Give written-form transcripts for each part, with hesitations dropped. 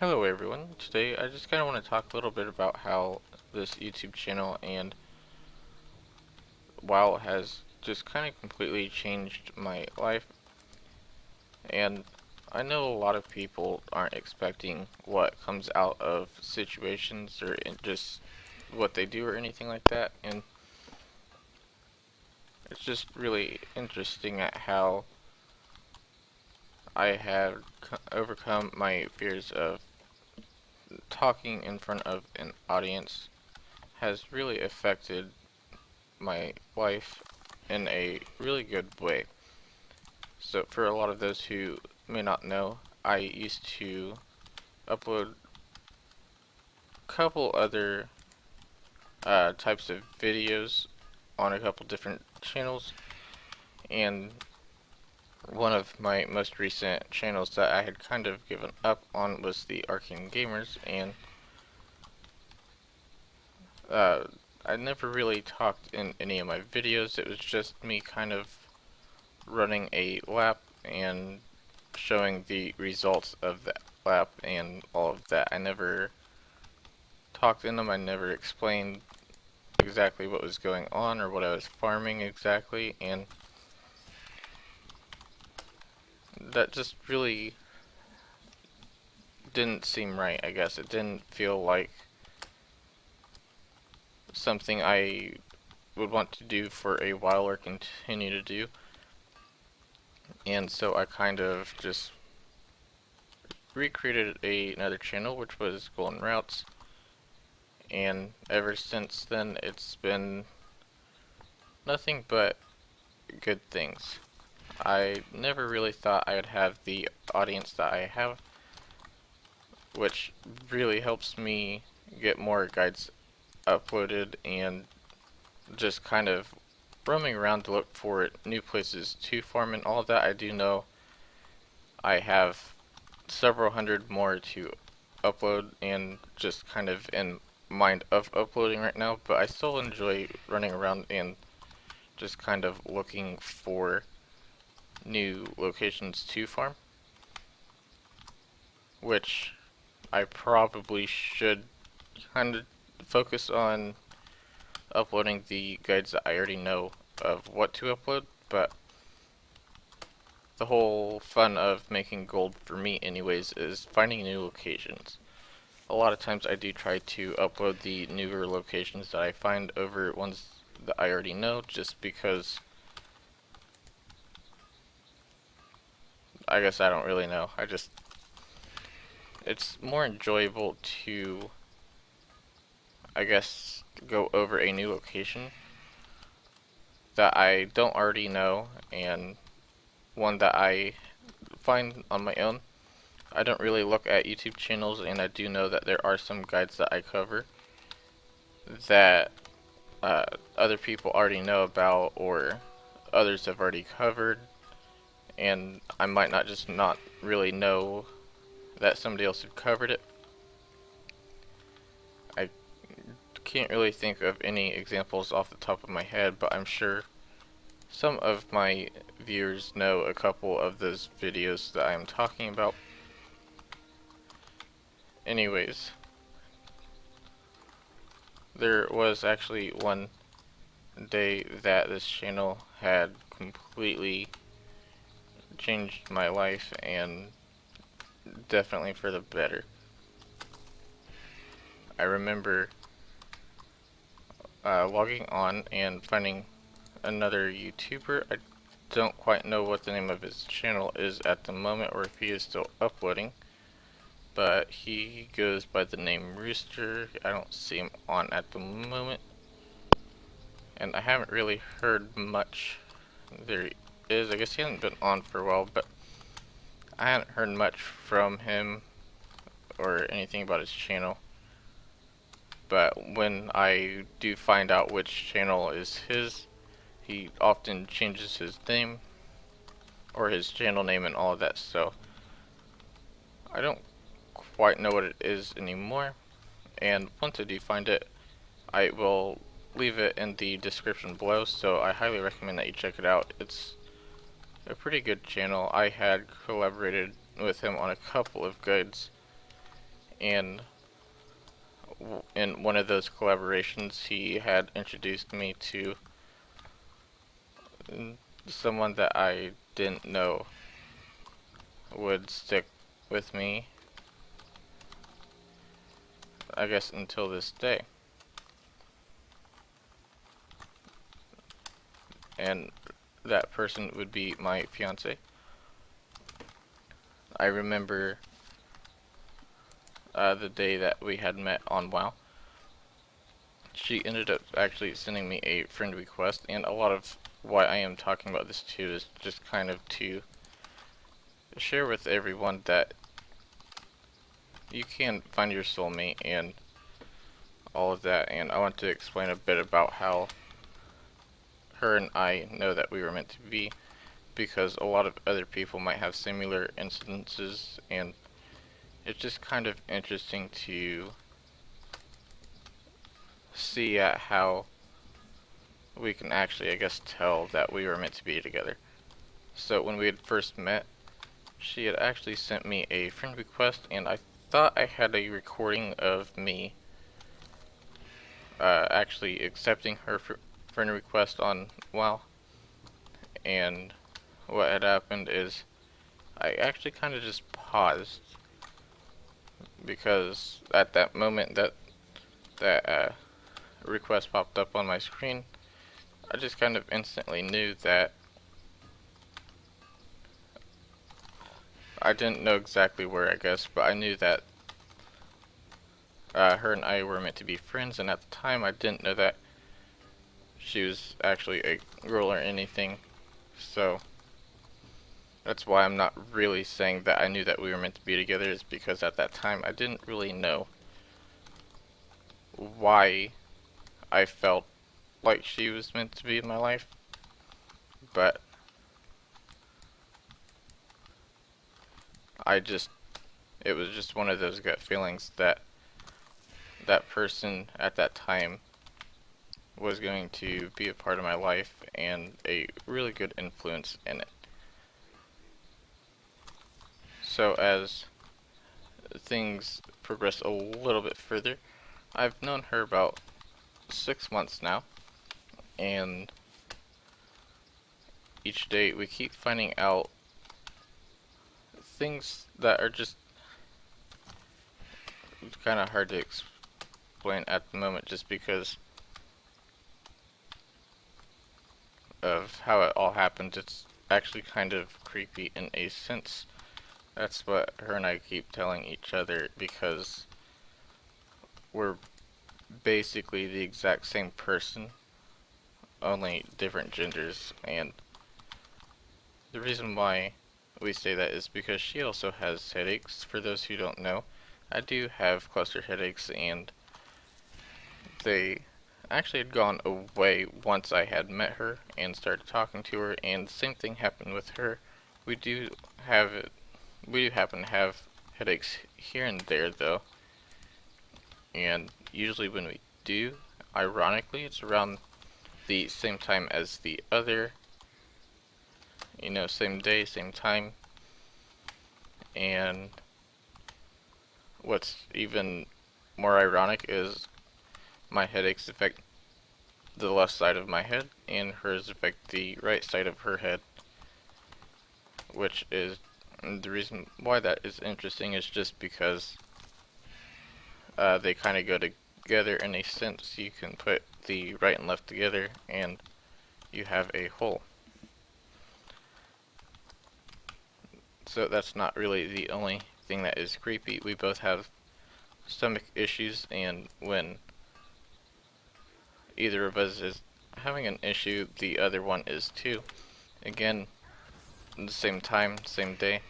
Hello everyone. Today I just kind of want to talk a little bit about how this YouTube channel and WoW has just kind of completely changed my life. And I know a lot of people aren't expecting what comes out of situations or just what they do or anything like that. And it's just really interesting at how I have overcome my fears of talking in front of an audience has really affected my life in a really good way. So for a lot of those who may not know, I used to upload a couple other types of videos on a couple different channels, and one of my most recent channels that I had kind of given up on was the Arcane Gamers, and uh, I never really talked in any of my videos. It was just me kind of running a lap and showing the results of that lap and all of that. I never talked in them, I never explained exactly what was going on or what I was farming exactly, and that just really didn't seem right, I guess. It didn't feel like something I would want to do for a while or continue to do, and so I kind of just recreated another channel, which was Golden Routes, and ever since then it's been nothing but good things. I never really thought I would have the audience that I have, which really helps me get more guides uploaded and just kind of roaming around to look for new places to farm and all of that. I do know I have several hundred more to upload and just kind of in mind of uploading right now, but I still enjoy running around and just kind of looking for new locations to farm, which I probably should kind of focus on uploading the guides that I already know of what to upload, but the whole fun of making gold for me anyways is finding new locations. A lot of times I do try to upload the newer locations that I find over ones that I already know, just because I guess I don't really know. It's more enjoyable to, I guess, go over a new location that I don't already know and one that I find on my own. I don't really look at YouTube channels, and I do know that there are some guides that I cover that uh, other people already know about or others have already covered, and I might not just not really know that somebody else had covered it. I can't really think of any examples off the top of my head, but I'm sure some of my viewers know a couple of those videos that I'm talking about. Anyways, there was actually one day that this channel had completely changed my life, and definitely for the better. I remember logging on and finding another YouTuber. I don't quite know what the name of his channel is at the moment or if he is still uploading, but he goes by the name Rooster. I don't see him on at the moment, and I haven't really heard much. There he is. I guess he hasn't been on for a while, but I haven't heard much from him or anything about his channel. But when I do find out which channel is his, he often changes his name or his channel name and all of that, so I don't quite know what it is anymore. And once I do find it, I will leave it in the description below, so I highly recommend that you check it out. It's a pretty good channel. I had collaborated with him on a couple of guides, and in one of those collaborations, he had introduced me to someone that I didn't know would stick with me, I guess, until this day. And that person would be my fiance. I remember the day that we had met on WoW. She ended up actually sending me a friend request, and a lot of why I am talking about this too is just kind of to share with everyone that you can find your soulmate and all of that, and I want to explain a bit about how her and I know that we were meant to be, because a lot of other people might have similar incidences, and it's just kind of interesting to see at how we can actually, I guess, tell that we were meant to be together. So when we had first met, she had actually sent me a friend request, and I thought I had a recording of me actually accepting her friend request on WoW. And what had happened is I actually kind of just paused, because at that moment that request popped up on my screen, I just kind of instantly knew that I didn't know exactly where, I guess, but I knew that her and I were meant to be friends, and at the time I didn't know that she was actually a girl or anything, so that's why I'm not really saying that I knew that we were meant to be together, is because at that time I didn't really know why I felt like she was meant to be in my life, but it was just one of those gut feelings that that person at that time was going to be a part of my life and a really good influence in it. So as things progress a little bit further, I've known her about 6 months now, and each day we keep finding out things that are just kind of hard to explain at the moment, just because of how it all happened. It's actually kind of creepy in a sense. That's what her and I keep telling each other, because we're basically the exact same person, only different genders, and the reason why we say that is because she also has headaches. For those who don't know, I do have cluster headaches, and they actually had gone away once I had met her and started talking to her, and the same thing happened with her. We do have it, we do happen to have headaches here and there though, and usually when we do, ironically, it's around the same time as the other, same day, same time, and what's even more ironic is my headaches affect the left side of my head, and hers affect the right side of her head, which is the reason why that is interesting is just because they kind of go together in a sense. You can put the right and left together, and you have a whole. So that's not really the only thing that is creepy. We both have stomach issues, and when either of us is having an issue, the other one is too. Again, the same time, same day.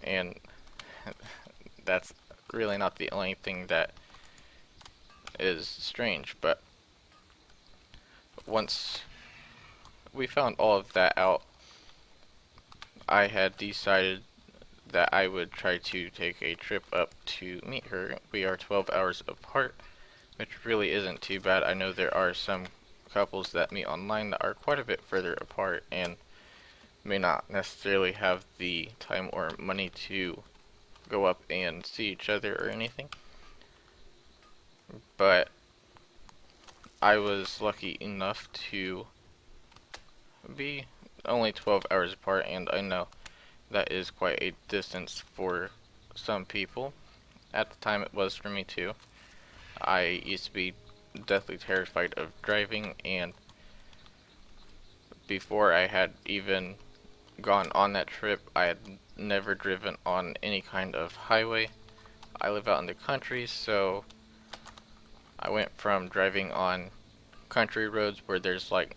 And that's really not the only thing that is strange, but once we found all of that out, I had decided that I would try to take a trip up to meet her. We are 12 hours apart, which really isn't too bad. I know there are some couples that meet online that are quite a bit further apart and may not necessarily have the time or money to go up and see each other or anything. But I was lucky enough to be only 12 hours apart, and I know that is quite a distance for some people. At the time, it was for me too. I used to be deathly terrified of driving, and before I had even gone on that trip, I had never driven on any kind of highway. I live out in the country, so I went from driving on country roads where there's like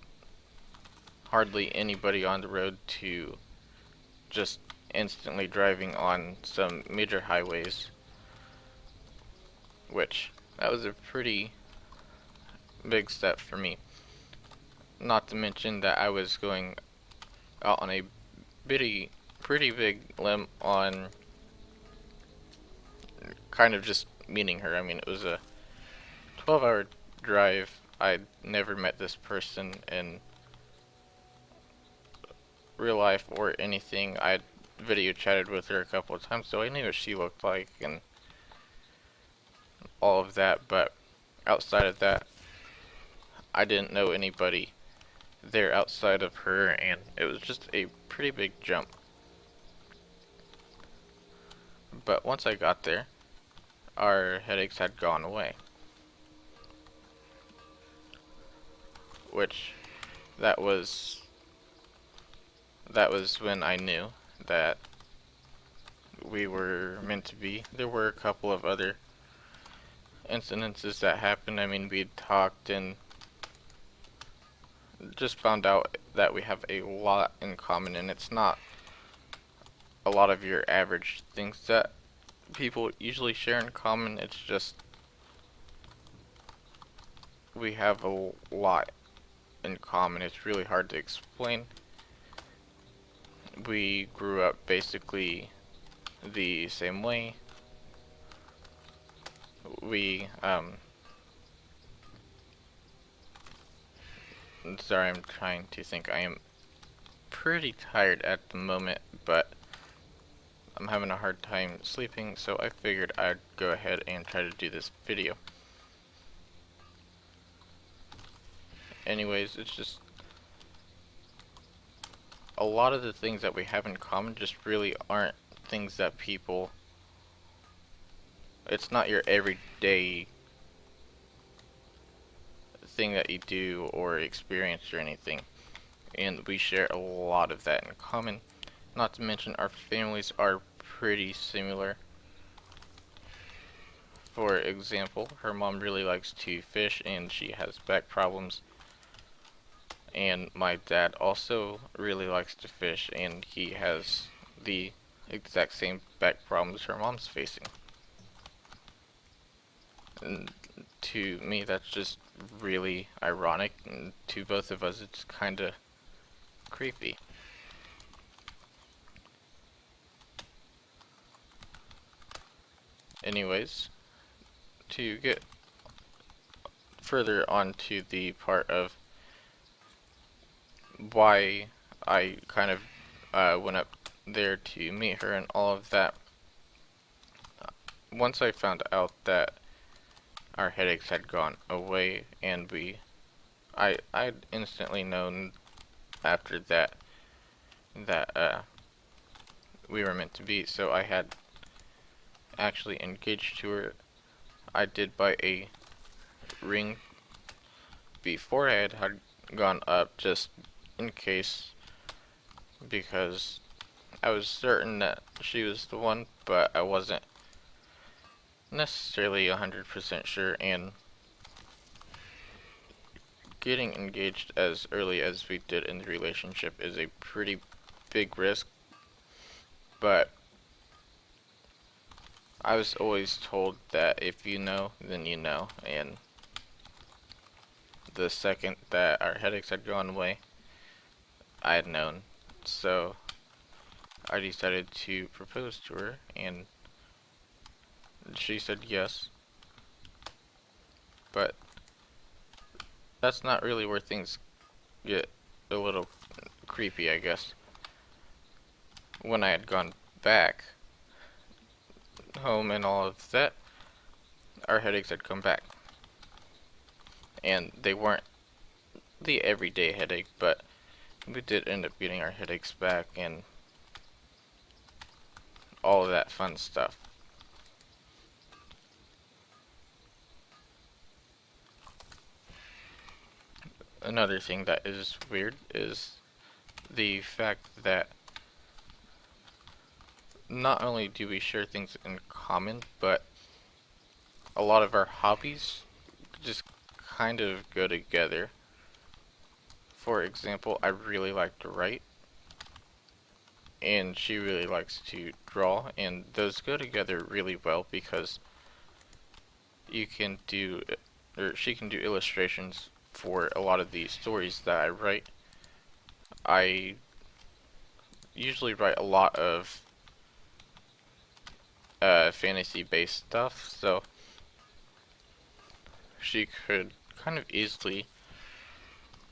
hardly anybody on the road to just instantly driving on some major highways, which that was a pretty big step for me. Not to mention that I was going out on a pretty big limb on kind of just meeting her. I mean, it was a 12-hour drive. I'd never met this person in real life or anything. I'd video chatted with her a couple of times, so I knew what she looked like and all of that, but outside of that, I didn't know anybody there outside of her, and it was just a pretty big jump. But once I got there, our headaches had gone away, which that was when I knew that we were meant to be. There were a couple of other incidences that happened. I mean, we talked and just found out that we have a lot in common, and it's not a lot of your average things that people usually share in common. It's just we have a lot in common. It's really hard to explain. We grew up basically the same way. We sorry, I'm trying to think. I am pretty tired at the moment, but I'm having a hard time sleeping, so I figured I'd go ahead and try to do this video. Anyways, it's just a lot of the things that we have in common just really aren't things that people, it's not your everyday thing that you do or experience or anything, and we share a lot of that in common. Not to mention our families are pretty similar. For example, her mom really likes to fish and she has back problems, and my dad also really likes to fish and he has the exact same back problems her mom's facing. And to me, that's just really ironic, and to both of us, it's kinda creepy. Anyways, to get further onto the part of why I kind of went up there to meet her and all of that, once I found out that our headaches had gone away and I'd instantly known after that that we were meant to be, so I had actually engaged to her. I did buy a ring before I had gone up, just in case, because I was certain that she was the one, but I wasn't necessarily 100% sure, and getting engaged as early as we did in the relationship is a pretty big risk, but I was always told that if you know, then you know, and the second that our headaches had gone away, I had known. So I decided to propose to her, and she said yes. But that's not really where things get a little creepy, I guess. When I had gone back, home and all of that, our headaches had come back. And they weren't the everyday headache, but we did end up getting our headaches back and all of that fun stuff. Another thing that is weird is the fact that not only do we share things in common, but a lot of our hobbies just kind of go together. For example, I really like to write, and she really likes to draw, and those go together really well because you can do, or she can do illustrations for a lot of the stories that I write. I usually write a lot of fantasy-based stuff, so she could kind of easily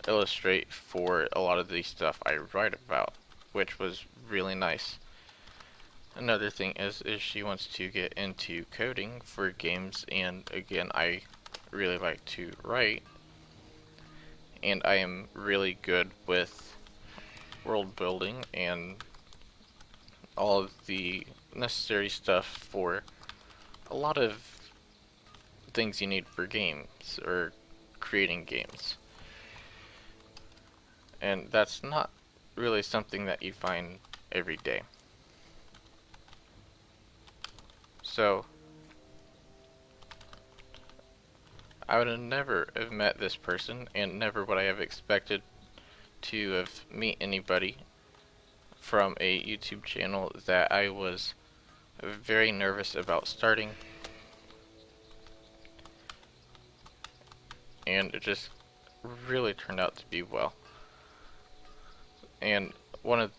illustrate for a lot of the stuff I write about, which was really nice. Another thing is she wants to get into coding for games, and again, I really like to write, and I am really good with world building and all of the necessary stuff for a lot of things you need for games or creating games. And that's not really something that you find every day. So, I would have never have met this person, and never would I have expected to have meet anybody from a YouTube channel that I was very nervous about starting, and it just really turned out to be well. And one of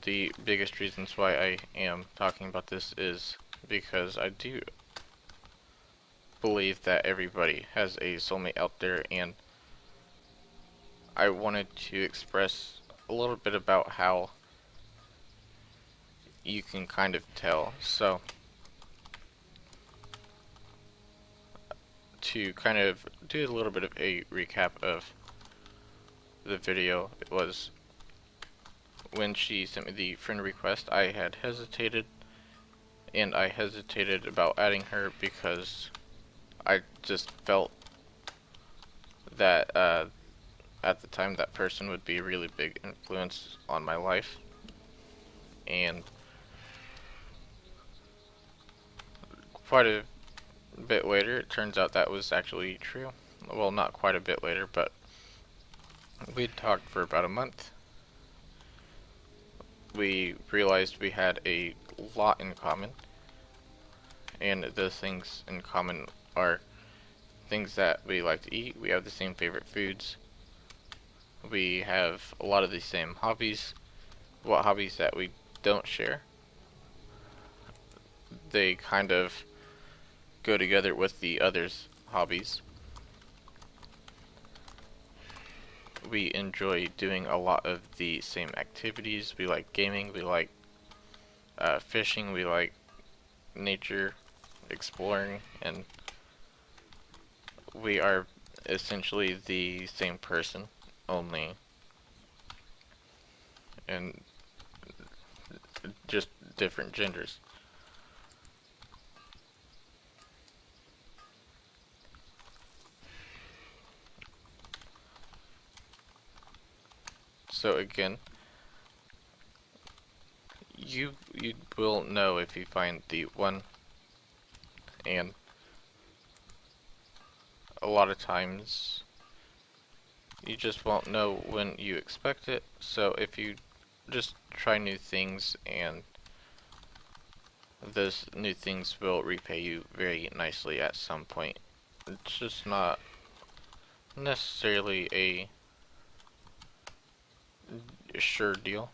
the biggest reasons why I am talking about this is because I do believe that everybody has a soulmate out there, and I wanted to express a little bit about how you can kind of tell. So, to kind of do a little bit of a recap of the video, it was when she sent me the friend request, I had hesitated, and I hesitated about adding her because I just felt that at the time that person would be a really big influence on my life. And quite a bit later, it turns out that was actually true. Well, not quite a bit later, but we'd talked for about a month. We realized we had a lot in common, and those things in common are things that we like to eat. We have the same favorite foods. We have a lot of the same hobbies. What hobbies that we don't share, they kind of go together with the others' hobbies. We enjoy doing a lot of the same activities. We like gaming, we like fishing, we like nature, exploring, and we are essentially the same person, only in just different genders. So again, you will know if you find the one, and a lot of times you just won't know when you expect it. So if you just try new things, and those new things will repay you very nicely at some point. It's just not necessarily a sure deal.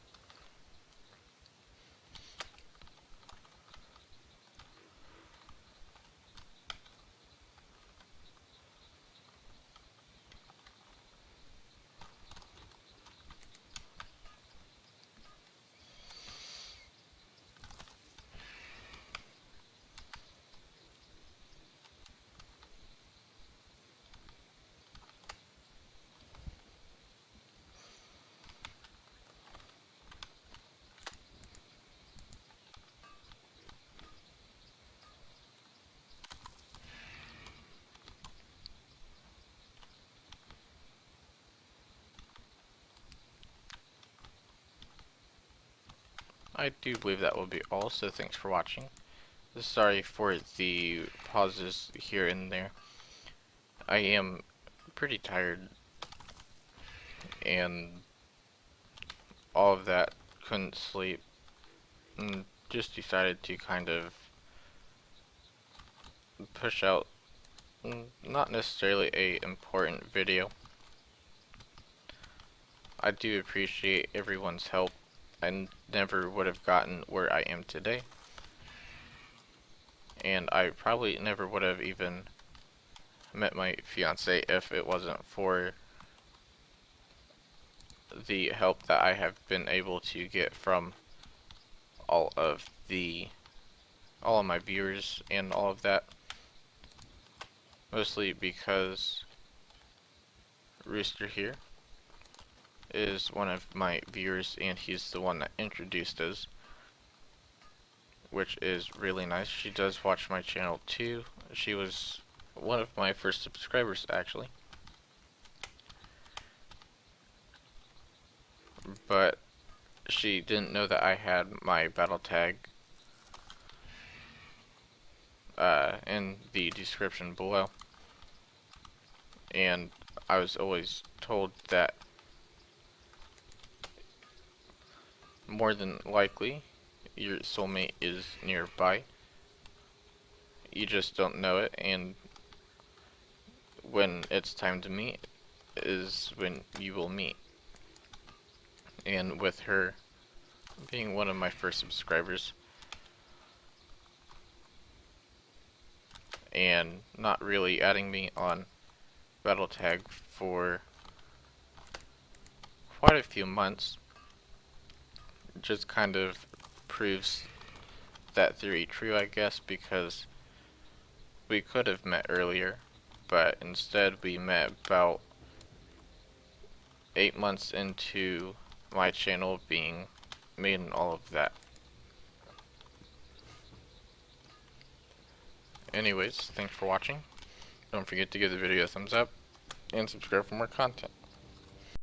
I do believe that will be all, so thanks for watching. Sorry for the pauses here and there. I am pretty tired and all of that, couldn't sleep, and just decided to kind of push out not necessarily a important video. I do appreciate everyone's help. I never would have gotten where I am today, and I probably never would have even met my fiance if it wasn't for the help that I have been able to get from all of the all of my viewers and all of that. Mostly because Rooster here is one of my viewers and he's the one that introduced us, which is really nice. She does watch my channel too. She was one of my first subscribers actually. But she didn't know that I had my battle tag in the description below. And I was always told that more than likely your soulmate is nearby. You just don't know it, and when it's time to meet is when you will meet. And with her being one of my first subscribers and not really adding me on battle tag for quite a few months, just kind of proves that theory true, I guess, because we could have met earlier, but instead we met about 8 months into my channel being made and all of that. Anyways, thanks for watching. Don't forget to give the video a thumbs up and subscribe for more content.